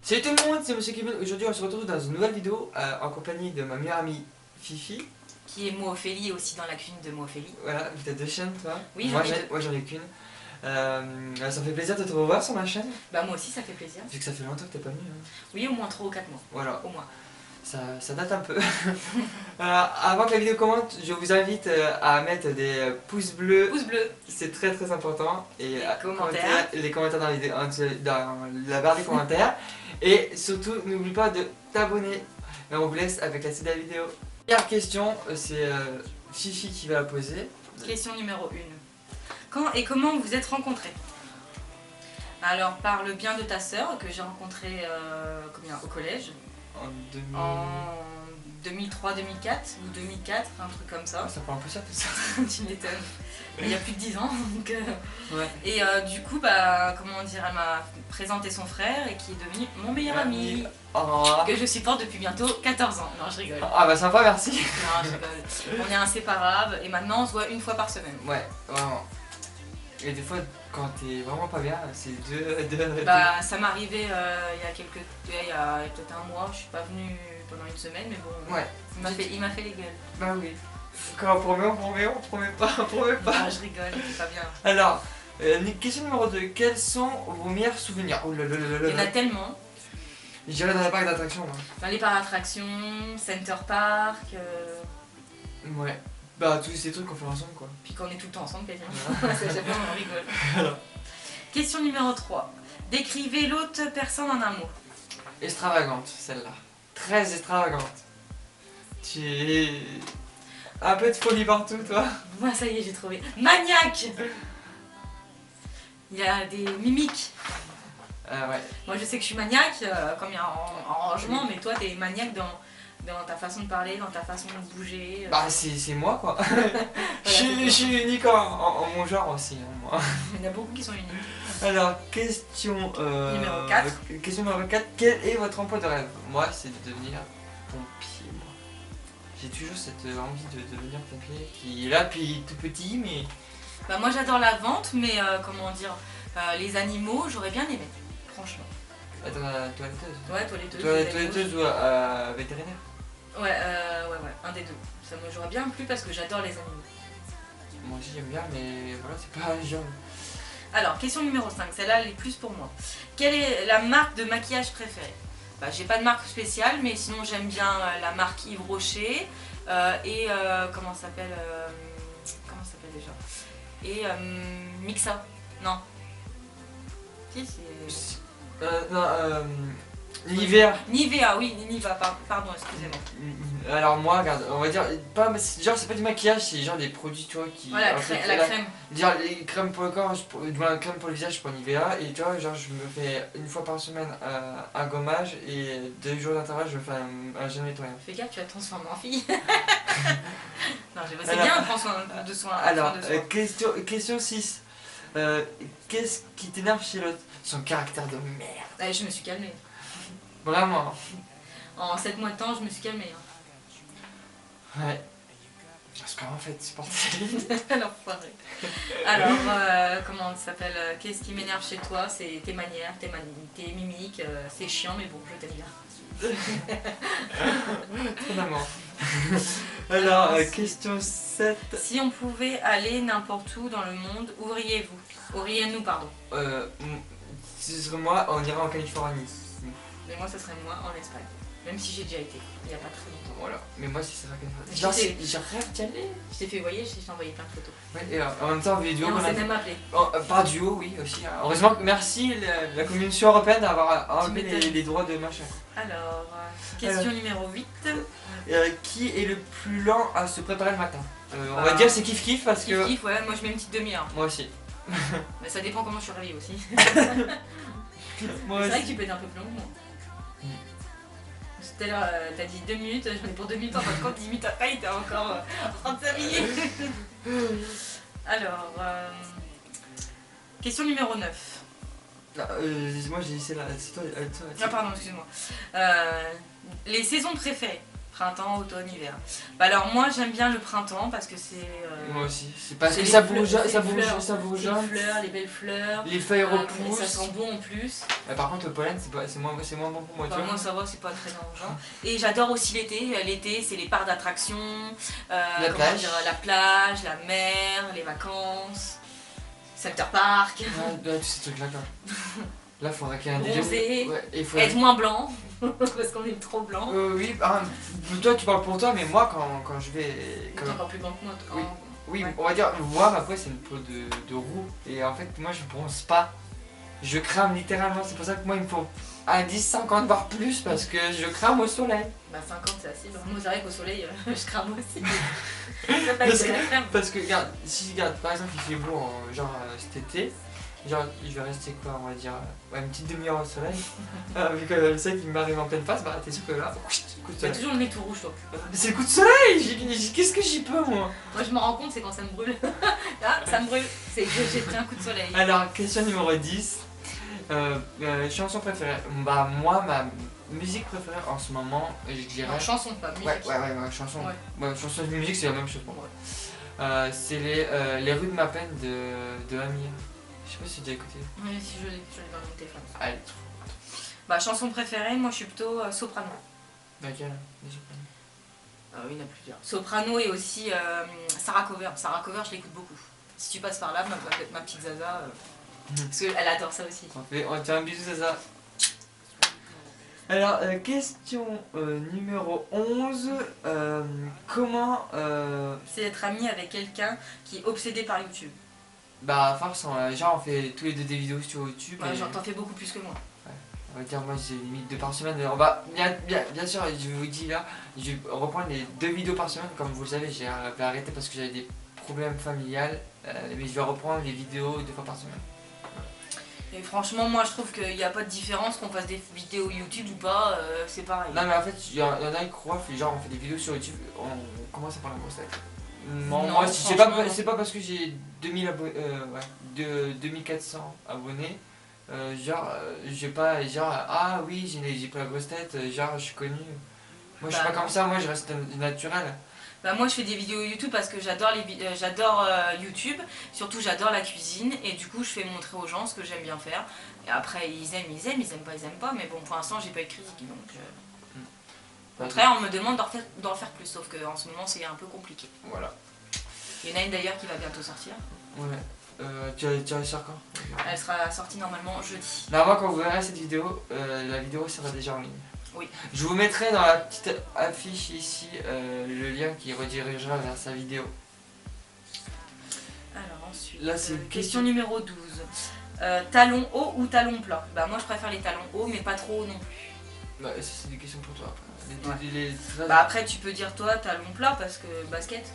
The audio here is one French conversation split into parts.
Salut tout le monde, c'est Monsieur Kevin. Aujourd'hui on se retrouve dans une nouvelle vidéo en compagnie de ma meilleure amie Fifi. Qui est Mo Ophélie aussi dans la cuisine de Mo Ophélie. Voilà, tu as deux chaînes toi. Oui, moi j'en ai qu'une. Ça me fait plaisir de te revoir sur ma chaîne. Bah moi aussi ça fait plaisir. Vu que ça fait longtemps que t'es pas venu. Hein. Oui, au moins 3 ou 4 mois. Voilà. Au moins. Ça date un peu. Avant que la vidéo commence, je vous invite à mettre des pouces bleus. Pouce bleu. C'est très très important. Et Les commentaires dans, dans la barre des commentaires. Et surtout, n'oublie pas de t'abonner. Et on vous laisse avec la suite de la vidéo. Première question, c'est Fifi qui va la poser. Question numéro 1. Quand et comment vous êtes rencontrés? Alors parle bien de ta sœur que j'ai rencontrée au collège. En 2003-2004 ou 2004, un truc comme ça. Ça prend un peu cher tout ça. Tu m'étonnes. Il y a plus de 10 ans. Donc, ouais. Et du coup, bah, comment dire, elle m'a présenté son frère et qui est devenu mon meilleur ami. Oh. Que je supporte depuis bientôt 14 ans. Non, je rigole. Ah bah sympa, merci. Non, je rigole. On est inséparables et maintenant on se voit une fois par semaine. Ouais, vraiment. Et des fois, quand t'es vraiment pas bien, c'est deux. Bah, ça m'est arrivé il y a peut-être un mois. Je suis pas venue pendant une semaine, mais bon. Ouais. Il m'a fait les gueules. Bah oui. Quand on promet pas, on promet pas. Ah, je rigole, c'est pas bien. Alors, question numéro 2. Quels sont vos meilleurs souvenirs? Oh là là là là. Il y en a tellement. Je dirais dans les parcs d'attractions. Dans les parcs d'attractions, Center Park. Ouais. Bah, tous ces trucs qu'on fait ensemble quoi. Puis qu'on est tout le temps ensemble quasiment. Parce que chaque fois on rigole. Alors. Question numéro 3. Décrivez l'autre personne en un mot. Extravagante, celle-là. Très extravagante. Tu es un peu de folie partout, toi. Moi, ça y est, j'ai trouvé. Maniaque. Il y a des mimiques. Ouais. Moi, je sais que je suis maniaque, comme il y a en rangement, mais toi, t'es maniaque dans ta façon de parler, dans ta façon de bouger. Bah, c'est moi, quoi. Je suis unique en mon genre aussi, hein, moi. Il y en a beaucoup qui sont uniques. Alors, question numéro 4. Question numéro 4. Quel est votre emploi de rêve? Moi, c'est de devenir pompier, moi. J'ai toujours cette envie de devenir pompier qui est là depuis tout petit, mais... Bah, moi, j'adore la vente, mais comment dire, les animaux, j'aurais bien aimé, franchement. Attends, toiletteuse? Ouais, toiletteuse. Toiletteuse ou vétérinaire? Ouais, un des deux. Ça me j'aurais bien plu parce que j'adore les animaux. Moi aussi j'aime bien, mais voilà, c'est pas genre... Alors, question numéro 5, celle-là elle est plus pour moi. Quelle est la marque de maquillage préférée? Bah, j'ai pas de marque spéciale, mais sinon j'aime bien la marque Yves Rocher et comment ça s'appelle déjà? Et Mixa. Non. Si, c'est... non, Nivea. Nivea, oui, Nivea, pardon, excusez-moi. Alors moi, regarde, on va dire, genre c'est pas du maquillage, c'est genre des produits, tu vois, qui... Voilà, la crème. Genre les crèmes pour le corps, la crème pour le visage, je prends Nivea, et tu vois, genre je me fais une fois par semaine un gommage, et 2 jours d'intervalle, je me fais un gel nettoyant. Fais gaffe, tu vas te transformer en fille. Non, c'est bien, prends soin de soi. Alors, question 6. Qu'est-ce qui t'énerve chez l'autre? Son caractère de merde. Allez, je me suis calmée. Vraiment. En 7 mois de temps, je me suis calmée. Ouais. Parce qu'en fait, c'est porté. L'enfoiré. Alors, comment ça s'appelle? Qu'est-ce qui m'énerve chez toi? C'est tes manières, tes mimiques. C'est chiant, mais bon, je t'aime bien. Trop d'amour. Alors, question 7. Si on pouvait aller n'importe où dans le monde, où iriez-vous? Auriez-nous, pardon. Si ce serait moi, on irait en Californie. Mais moi, ça serait moi en Espagne. Même si j'ai déjà été, il n'y a pas très longtemps. Voilà, mais moi, si ça serait Californie. Genre, j'ai rêve d'y aller. Je t'ai fait voyer, je t'ai envoyé plein de photos. Ouais, et en même temps, vidéo. Et on s'est même appelé. Par duo, oui, aussi. Heureusement, merci la Commission européenne d'avoir enlevé les droits de machin. Alors, question numéro 8. Qui est le plus lent à se préparer le matin? On va dire c'est kiff kiff parce que... Kiff, ouais, moi je mets une petite demi-heure. Moi aussi. Mais ça dépend comment je suis réveillée aussi. C'est Moi vrai aussi. que tu peux être un peu plus long que moi. Tout à l'heure, t'as dit 2 minutes, je mets pour 2 minutes, en fin de compte, 10 minutes après, il était encore en train de s'habiller. Alors, question numéro 9. Moi j'ai dit c'est là, c'est toi. Ah pardon, excuse-moi. Les saisons préférées. Printemps, automne, hiver. Bah alors moi j'aime bien le printemps parce que c'est... Moi aussi. C'est parce c'est que les ça fleurs, bouge, c'est ça les bouge, fleurs. ça bouge. C'est les fleurs, les belles fleurs. Les feuilles Et ça repoussent. sent bon en plus. Par contre, le pollen, c'est moins bon pour moi. Bah, tu vois. moi ça va, c'est pas très dérangeant. Et j'adore aussi l'été. L'été c'est les parcs d'attractions, la plage, la mer, les vacances, Center Park, Ouais, tous ces trucs-là. Là, faudrait qu'il y ait un bronzer, Ouais, et faudrait... être moins blanc parce qu'on est trop blanc. Oui, toi tu parles pour toi, mais moi quand je vais. T'es encore plus blanc que moi. Oui. Oui, Ouais. on va dire, moi ma peau c'est une peau de roux. Et en fait, moi je bronze pas. Je crame littéralement. C'est pour ça que moi il me faut un 10, 50 voire plus parce que je crame au soleil. Bah 50 c'est assez. Moi c'est vrai qu'au soleil je crame aussi. Ça pas Parce de la crème. Parce que regarde, si regarde, par exemple il fait beau cet été, genre je vais rester quoi, on va dire une petite demi-heure au soleil. Vu que le soleil qui m'arrive en pleine face, bah t'es sûr que là, coup de T'as soleil. toujours le nez tout rouge toi. C'est le coup de soleil. Qu'est-ce que j'y peux moi? Moi je me rends compte c'est quand ça me brûle. Là ça me brûle. C'est que j'ai pris un coup de soleil. Alors, question numéro 10. Chanson préférée. Bah moi ma musique préférée en ce moment, je dirais... Non, chanson pas musique. Ouais, chanson. Ouais. Ouais, chanson et musique c'est la même chose pour moi. Ouais. C'est les rues de ma peine de Amir. Je sais pas si tu as déjà écouté. Oui si je l'ai dans mon téléphone. Allez, Bah chanson préférée, moi je suis plutôt soprano. laquelle? Il y en a plusieurs. Soprano et aussi Sarah Cover. Sarah Cover, je l'écoute beaucoup. Si tu passes par là, ma petite Zaza, parce qu'elle adore ça aussi. On tient un bisou, c'est ça. Alors, question numéro 11. Comment... C'est être ami avec quelqu'un qui est obsédé par YouTube. Bah, force, genre on fait tous les deux des vidéos sur YouTube. Ouais, et... genre t'en fais beaucoup plus que moi. On va dire, moi j'ai limite 2 par semaine. Bien sûr, je vous dis là, je vais reprendre les 2 vidéos par semaine. Comme vous le savez, j'ai arrêté parce que j'avais des problèmes familiales. Mais je vais reprendre les vidéos 2 fois par semaine. Et franchement, moi je trouve qu'il n'y a pas de différence qu'on fasse des vidéos YouTube ou pas, c'est pareil. Non, mais en fait, il y en a qui croient, genre on fait des vidéos sur YouTube, on commence à parler en grosse tête. Non, moi, c'est pas parce que j'ai 2400 abonnés. J'ai pas genre ah oui j'ai pas la grosse tête, genre je suis connu. Moi je suis pas comme ça, moi je reste naturel. Bah moi je fais des vidéos YouTube parce que j'adore YouTube, surtout j'adore la cuisine et du coup je fais montrer aux gens ce que j'aime bien faire. Et après ils aiment pas, mais bon pour l'instant j'ai pas eu de critique donc... Au contraire on me demande d'en refaire plus, sauf qu'en ce moment c'est un peu compliqué. Voilà. Il y en a une d'ailleurs qui va bientôt sortir. Ouais. Tu vas sur quand? Elle sera sortie normalement jeudi. Non, moi quand vous verrez cette vidéo, la vidéo sera déjà en ligne. Oui. Je vous mettrai dans la petite affiche ici le lien qui redirigera vers sa vidéo. Alors ensuite, là c'est question numéro 12. Talons hauts ou talons plats? Bah moi je préfère les talons hauts mais pas trop hauts non plus. Bah ça c'est des questions pour toi après. Bah après tu peux dire toi talons plats parce que basket.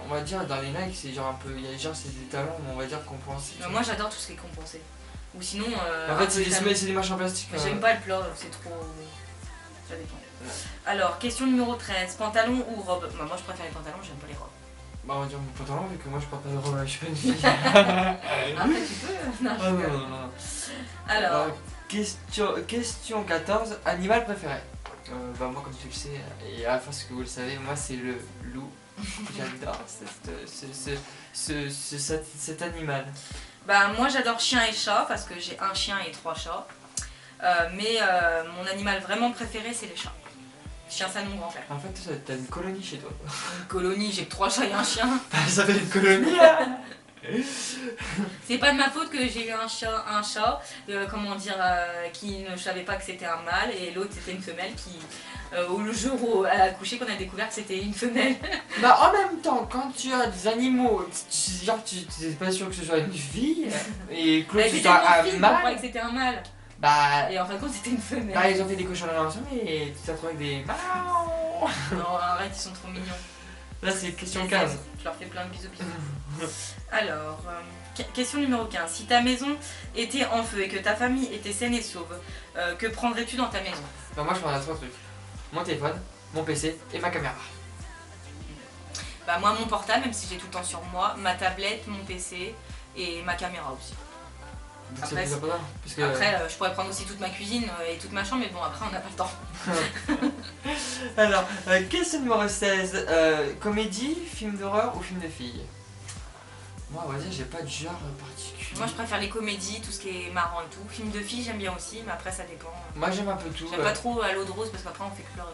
On va dire dans les Nike c'est genre un peu, il y a genre c'est des talons mais on va dire compensé. Bah, moi j'adore tout ce qui est compensé. Ou sinon... en fait c'est des machins en plastique. Mais j'aime pas le plat, c'est trop... Ça dépend. Ouais. Alors, question numéro 13. Pantalon ou robe? Bah, moi je préfère les pantalons, j'aime pas les robes. Bah on va dire mon pantalon vu que moi je porte pas de robe, je suis pas une fille. Après tu peux... Non, Ah, non. Alors, question 14. Animal préféré? Bah moi comme tu le sais, et à la fois ce que vous le savez, moi c'est le loup. J'adore cet animal. Bah moi j'adore chien et chat parce que j'ai un chien et 3 chats. Mais mon animal vraiment préféré c'est les chats. Chien c'est mon grand-père. En fait t'as une colonie chez toi. Une colonie, j'ai que 3 chats et un chien. Ça fait une colonie là. C'est pas de ma faute que j'ai eu un chat, qui ne savait pas que c'était un mâle et l'autre c'était une femelle qui, le jour où elle a accouché, qu'on a découvert que c'était une femelle. Bah en même temps, quand tu as des animaux, genre tu n'es pas sûr que ce soit une fille et que ce soit un mâle. Que c'était un mâle. Bah, et en fin de compte c'était une femelle. Bah ils ont fait des cochons ensemble et tu t'as trouvé avec des... Non arrête, ils sont trop mignons. Là c'est question 15. Je leur fais plein de bisous. Alors, question numéro 15. Si ta maison était en feu et que ta famille était saine et sauve, que prendrais-tu dans ta maison? Bah moi je prendrais 3 trucs. Mon téléphone, mon PC et ma caméra. Bah moi mon portable, même si j'ai tout le temps sur moi, ma tablette, mon PC et ma caméra aussi. Donc c'est Après, plus important. Parce que, Après, je pourrais prendre aussi toute ma cuisine et toute ma chambre, mais bon, après, on n'a pas le temps. Alors, question numéro 16. Comédie, film d'horreur ou film de filles? Moi, on va dire, j'ai pas de genre particulier. Moi, je préfère les comédies, tout ce qui est marrant et tout. Film de filles, j'aime bien aussi, mais après, ça dépend. Moi, j'aime un peu tout. J'aime pas trop à l'eau de rose parce qu'après, on fait que pleurer.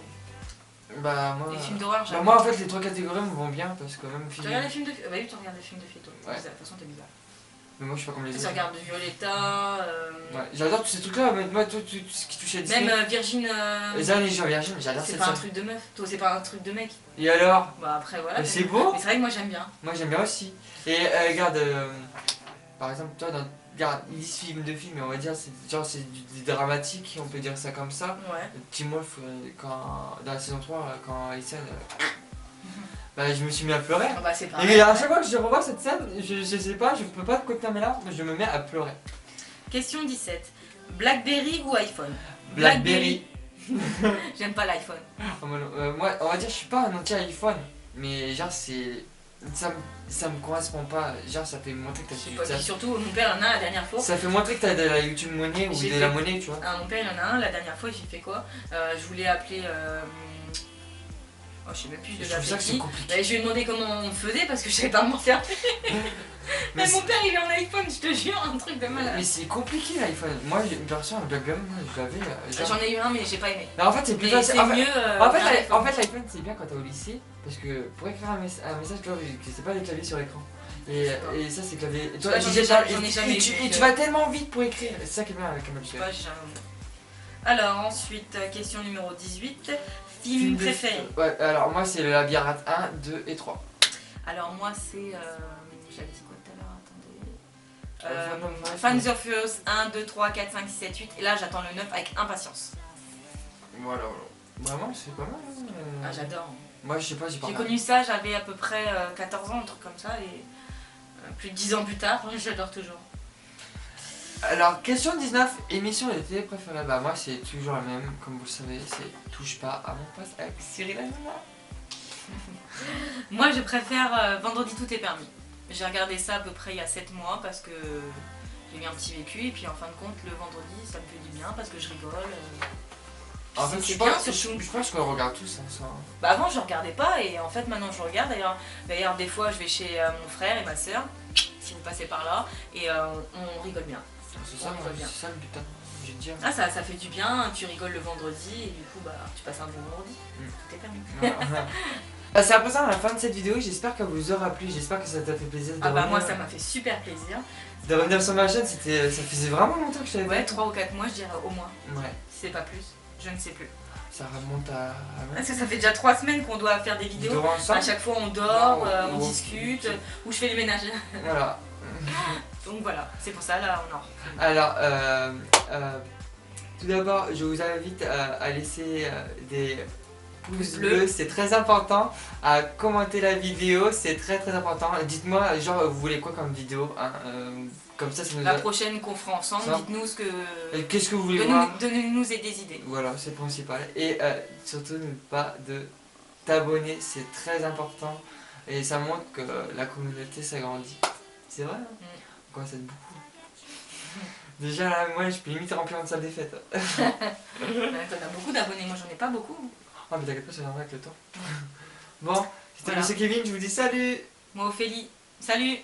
Bah, moi. Les films d'horreur, j'aime. Moi, en fait, les trois catégories me vont bien parce que même Tu film. regardes les films de filles? Bah oui, tu regardes les films de filles, toi. Ouais. De toute façon, t'es bizarre. Mais moi, je suis pas comme les Tu autres. regardes Violetta. Ouais, j'adore tous ces trucs-là, mais moi, tout ce qui touche à Disney. Même Virgin. Les années Virgin, j'adore C'est cette pas un série. truc de meuf. Toi, c'est pas un truc de mec. Et alors? Bah après, voilà. Mais c'est beau? Mais c'est vrai que moi, j'aime bien. Moi, j'aime bien aussi. Et regarde, par exemple, toi, regarde, ils disent film de film, mais on va dire, c'est genre, c'est du dramatique, on peut dire ça comme ça. Ouais. Tim Wolf, dans la saison 3, quand il scène, bah, je me suis mis à pleurer. Ah bah, c'est Et pareil. à chaque fois que je revois cette scène, je sais pas, je peux pas contenir mes larmes, mais je me mets à pleurer. Question 17. Blackberry ou iPhone? Blackberry. J'aime pas l'iPhone. Moi, on va dire, je suis pas un anti-iPhone, mais genre, c'est. Ça me correspond pas. Genre, ça fait montrer que Et puis surtout, mon père en a la dernière fois. Ça fait montrer que t'as de la YouTube monnaie ou J'ai de la fait- monnaie, tu vois. Ah, mon père il en a un, la dernière fois j'ai fait quoi? Je voulais appeler. Oh, je sais même plus, je Je devais trouve ça appeler que c'est qui. compliqué. Bah, je lui ai demandé comment on faisait parce que je savais pas m'en servir. Mais Mais mon père il est en iPhone, je te jure, un truc de malade. Mais c'est compliqué l'iPhone. Moi, perso, un Blackberry, moi, je l'avais. J'en ai eu un, mais j'ai pas aimé. Mais en fait, c'est plus Mais facile. c'est mieux. En fait, qu'un iPhone. l'iPhone, c'est bien quand t'es au lycée. Parce que pour écrire un message, tu vois, c'est pas des claviers sur l'écran. Et ça, c'est clavier. Et toi, Ouais, j'en ai jamais eu, et donc, tu vas tellement vite pour écrire. C'est ça qui est bien avec un Je sais Blackberry. pas, j'ai jamais vu. Alors, ensuite, question numéro 18. Film de- préféré. Ouais, alors moi, c'est le Labyrinthe 1, 2 et 3. Alors, moi, c'est. J'avais dit quoi tout à l'heure? Attendez. Fans Fans of Furious 1, 2, 3, 4, 5, 6, 7, 8. Et là, j'attends le 9 avec impatience. Voilà, voilà. Vraiment, c'est pas mal. Hein. Ah, j'adore. Moi, je sais pas, j'ai pas J'ai regardé. connu ça, j'avais à peu près 14 ans, un truc comme ça. Et plus de 10 ans plus tard, j'adore toujours. Alors, question 19, émission de télé préférée. Bah, moi, c'est toujours la même, comme vous le savez, c'est Touche pas à mon poste avec Cyril Hanouna. Moi, je préfère Vendredi tout est permis. J'ai regardé ça à peu près il y a 7 mois parce que j'ai eu un petit vécu. Et puis en fin de compte, le vendredi, ça me fait du bien parce que je rigole. En fait, c'est je bien pense, surtout. je pense qu'on regarde tous ça. Bah avant, je regardais pas et en fait, maintenant, je regarde. D'ailleurs, des fois, je vais chez mon frère et ma soeur, si vous passez par là, et on rigole bien. C'est ça, On rigole bien. c'est ça le but, hein, je vais te dire. Ah, ça fait du bien, tu rigoles le vendredi et du coup, bah, tu passes un bon vendredi. Tout est permis. Voilà. Bah, c'est à présent à la fin de cette vidéo, j'espère qu'elle vous aura plu, j'espère que ça t'a fait plaisir de Ah bah moi, revenir, ça m'a fait super plaisir. de revenir sur ma chaîne, ça faisait vraiment longtemps que je t'avais Ouais, fait. 3 ou 4 mois, je dirais au moins. Ouais, Si c'est pas plus, je ne sais plus. ça remonte à... Parce que ça fait déjà 3 semaines qu'on doit faire des vidéos. Vidéo ensemble. À chaque fois, on dort, Non, on ou- discute, ou je fais les ménages. Voilà. Donc voilà, c'est pour ça, là, on en refait. Alors, tout d'abord, je vous invite à laisser des pouces bleus, c'est très important. À commenter la vidéo, c'est très important. Dites-moi, genre, vous voulez quoi comme vidéo, hein, comme ça nous La prochaine qu'on fera ensemble, Ça. dites-nous ce que. Qu'est-ce que vous voulez voir? Donnez-nous des idées. Voilà, c'est le principal. Et surtout, n'oublie pas de t'abonner, c'est très important. Et ça montre que la communauté s'agrandit. C'est vrai, hein? On commence à être beaucoup. Déjà, là, moi, je peux limite remplir une salle des fêtes. T'en as beaucoup d'abonnés, moi j'en ai pas beaucoup. Ah, mais t'inquiète pas, ça viendra avec le temps. Bon, c'était Voilà. Monsieur Kevin, je vous dis salut! Moi, Ophélie, salut!